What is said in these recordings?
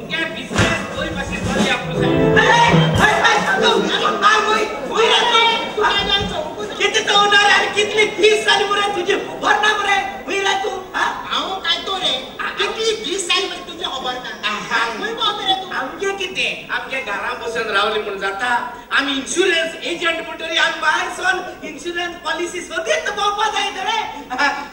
तुमच्या बिझनेस कोई पाशी चालली आपण किती तो होणार आहे कितली फीस आली बरे तुझी भरणार बरे होईल तू आओ काय तो रे कितली फीस आली बरे तुझे खबर ना होय बाबरे तू आमचे किती आमच्या घरापासून रावली म्हणून जाता आम्ही इन्शुरन्स एजंट म्हणतोरी आम्ही बाहेर सोन इन्शुरन्स पॉलिसी सोदेत बाबा जायत रे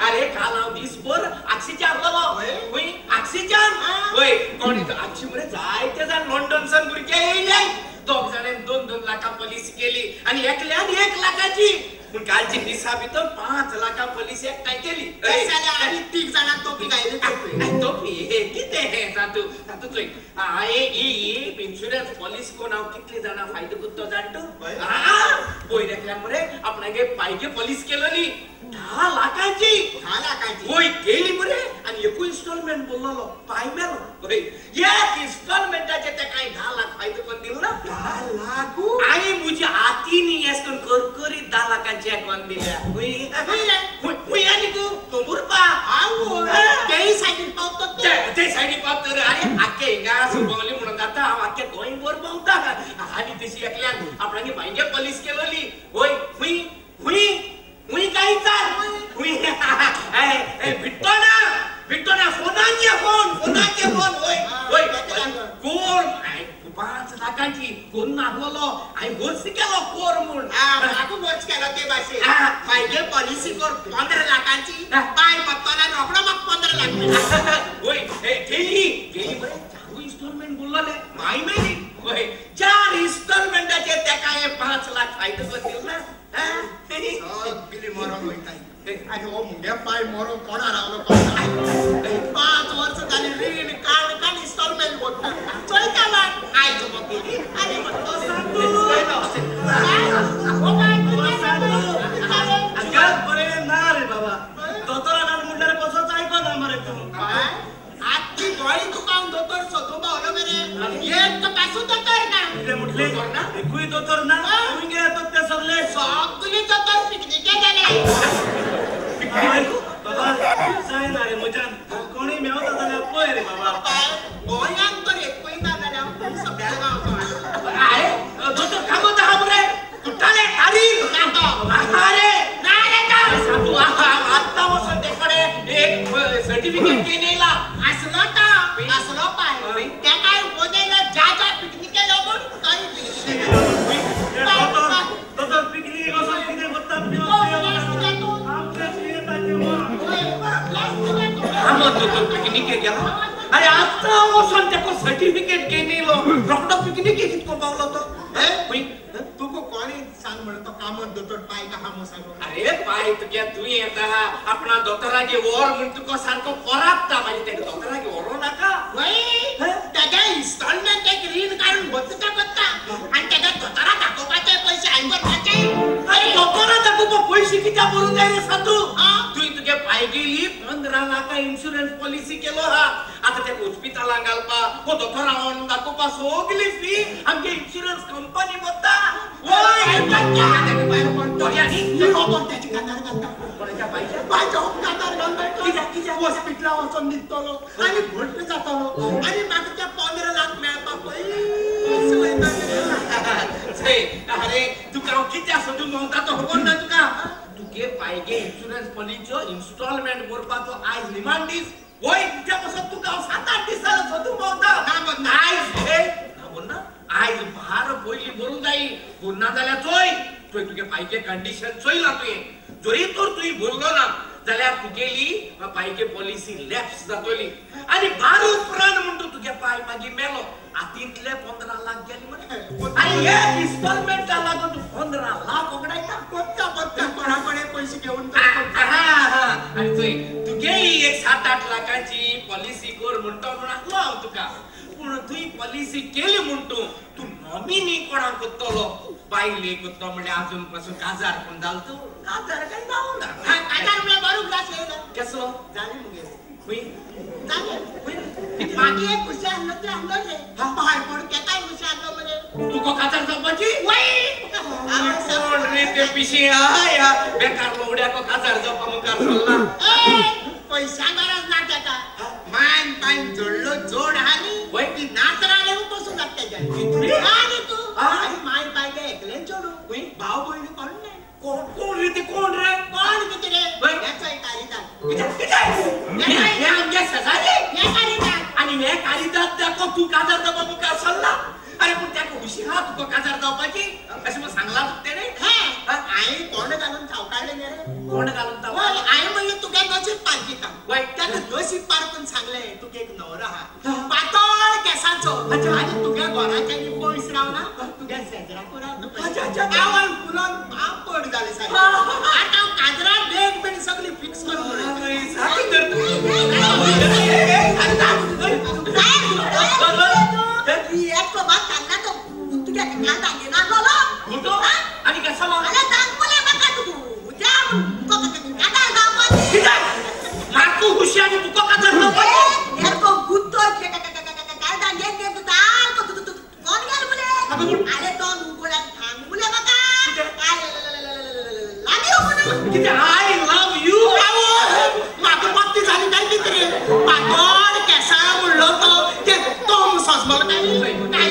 अरे काल हांव दिसभर आक्सिजन आसलो होय आक्सिजन होय कोणी तो आक्षी मरे जायते जाण लंडन सन भुरगे येयले दोग जाणे 2-2 लाखा पॉलिसी केली आणि एकल्यान 1 लाखाची पण कालची दिसा भितर 5 लाखा पॉलिसी एकठांय केली कशाला आणि 3 जणांना टोपी घायले टोपी हे किती हे तातू तातू तुय ए इन्शुरन्स पॉलिसी कोण हांव कितले जाणा फायदो करतो जाणतो पळय देखल्यान मरे आपणागे पायगे पॉलिसी केलोली 10 लाखाची 10 लाखाची होय केली मरे आणि एको इन्स्टॉलमेंट बोललो पाय मेलो होय एक इन्स्टॉलमेंटाचे ते काय 10 लाख फायदो कोण दिलो ना 10 लाख आई मुझे आतीनी येसकन करकरी 10 लाखांची अकाउंट दिल्या होय आणि तू मुरपा आओ तेही साइड पावतो ते साइड पावतो रे अरे आके इंगा सुबवली म्हणून आता आके गोई बोर पावता आणि तशी एकल्यान आपणागे पायगे पॉलिसी केलोली होय हुई काय चाल हुई ए भिटतो ना फोनाचे फोन होय कोर 5 लाखांची कोण नागलो आई गोष्ट केलो कोर म्हणून आपण गोष्ट केलो ते भाषे पाहिजे पॉलिसी कोर 15 लाखांची पाय पत्ताला रोकडा मग 15 लाख होय गेली बरे 4 इन्स्टॉलमेंट बोलले माय मेली होय 4 इन्स्टॉलमेंटाचे त्या काय 5 लाख फायदो करतील ना बिली मरण होईताय आणि ओ मुंड्या पाय मरण कोणा रावलो कोणा 5 वर्ष झाली ऋण काढ इन्स्टॉलमेंट होत चल का लाट आय जो मग गेली आणि मग तो सांगतो ओ काय अगं बरे ना रे बाबा दोतोरा मुंडरे कसं ऐको ना मरे तू आजची गोळी दुकान दोतर सोतो बावलो मेरे एक तर पासू दोतर ना ते म्हटले ना एकूही दोतर ना तुम्ही गे तो ते सगळे सगळे दोतर पिकनिक गेले बाबा जाय ना रे मजान कोणी मेवता जाल्या पळय रे बाबा गोयांत तर एकूही ना जाल्या सगळ्या गावचो अरे दोतर कामत हा बरे कुठाले अरे अरे नाही रे का साधू आता वसन तेकडे एक सर्टिफिकेट केलेला असलो पाय त्या काय बोलेला जा पिकनिक गेलो पण काही दोतर पिकनिक कसं किती होता पिकनिक गेला अरे आता वसन तेको सर्टिफिकेट केलेलो रोकडो पिकनिक कितको पावलो तो तू को कोणी सांग म्हणतो काम दोतर पाय का हम सांगो अरे पाय तुझ्या तू येता आपणा दोतरागे ओर म्हण तुको सारखो परापता म्हणजे ते दोतरागे ओरो नका वय त्याच्या इन्स्टॉलमेंट एक ऋण काढून बसता आणि त्याच्या दोतरा दाखवपाचे पैसे ऐंबरचे अरे दोतरा दाखवपा पैसे किती भरून जाय रे सातू तू तुझ्या पाय गेली 15 लाख इन्शुरन्स पॉलिसी केलो हा आता त्या हॉस्पिटला घालपा हो दोतरा ऑन दाखवपा सोगली फी आमचे इन्शुरन्स कंपनी बत्ता ओय त्याची कानार घालता कोणाच्या पाहिजे पाहिजे कानार घालता किजा हॉस्पिटला वचून निघतलो आणि भोट जातलो आणि मागच्या त्या 15 लाख मिळता पैसे वयता अरे तू गाव किती असो तू म्हणता तो कोण ना तुका तुके पाहिजे इन्शुरन्स पॉलिसीचो इन्स्टॉलमेंट भरपाचो आज रिमांड दीस होय त्यापासून तू गाव 7-8 दिसाला सोदू म्हणता आज हे बोल ना आज बाहेर पहिली भरून जाई पुन्हा झाल्या तोय तुगे पाहिजे कंडिशन चोयला तुये जरी तर तुई बोललो ना जाल्यार तुगेली पाहिजे पॉलिसी लॅप्स जातोली आणि 12 प्राण म्हणतो तुगे पाय मागी मेलो आतीतले 15 लाख गेली म्हणे आणि एक इन्स्टॉलमेंटला लागून 15 लाख उघडायचा कोणता कोणाकडे पैसे घेऊन आणि तुगे एक 7-8 लाखाची पॉलिसी कर म्हणतो म्हणून हांव तुका पण तुई पॉलिसी केली म्हणतो तू नॉमिनी कोणाक करतलो बायले करतो म्हणजे अजून पासून काजार पण जालतो काजार काय जाऊ ना काजार म्हणजे बरोबर ग्लास येईल कसो झाले मुगे हुई झाले बाकी एक खुशी आणलं ते आणलं रे बाहेर पण केता खुशी आणलं म्हणजे तू को काजार जापाची वय सोड रे ते पिशी या बेकार लोड्या को काजार जापा मग करला पैसा गरज ना त्याचा मान पान जोडलो जोड हानी वय की ना आणि तू आणि माय पाहिजे एकले जोडू भाऊ बहिणी कोण नाही कोण रे ते कोण रे कोण किती रे याचा एक कारिदार हे आमच्या शेजारी हे कारिदार आणि हे कालिदास दाखव तू काजार दाबा मुका असला अरे पण त्या उशी हा तू काजार दाबाची असं मग सांगला तुझे रे हा आई तोंड घालून चावकाळले रे कोण घालून दाव आई म्हणले तुझ्या नशीब पालखी का वाईट त्यानं नशीब पारकून सांगले तुझे एक नवरा हा पातळ केसाचो आणि तुझ्या घराच्या पयस राव ना तुझ्या शेजराको राव गावात फुलान बाप पड झाले साहेब आता काजरा डेट पण सगळी फिक्स करून आणि कसा मारतो हुशारी तू का I love you. माझं बाबती झाली काय किती पातळ केसा म्हणलो तो तो सजमल काय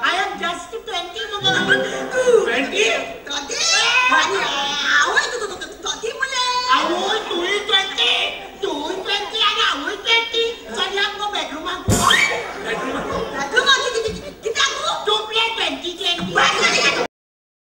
I am just 20 मग 20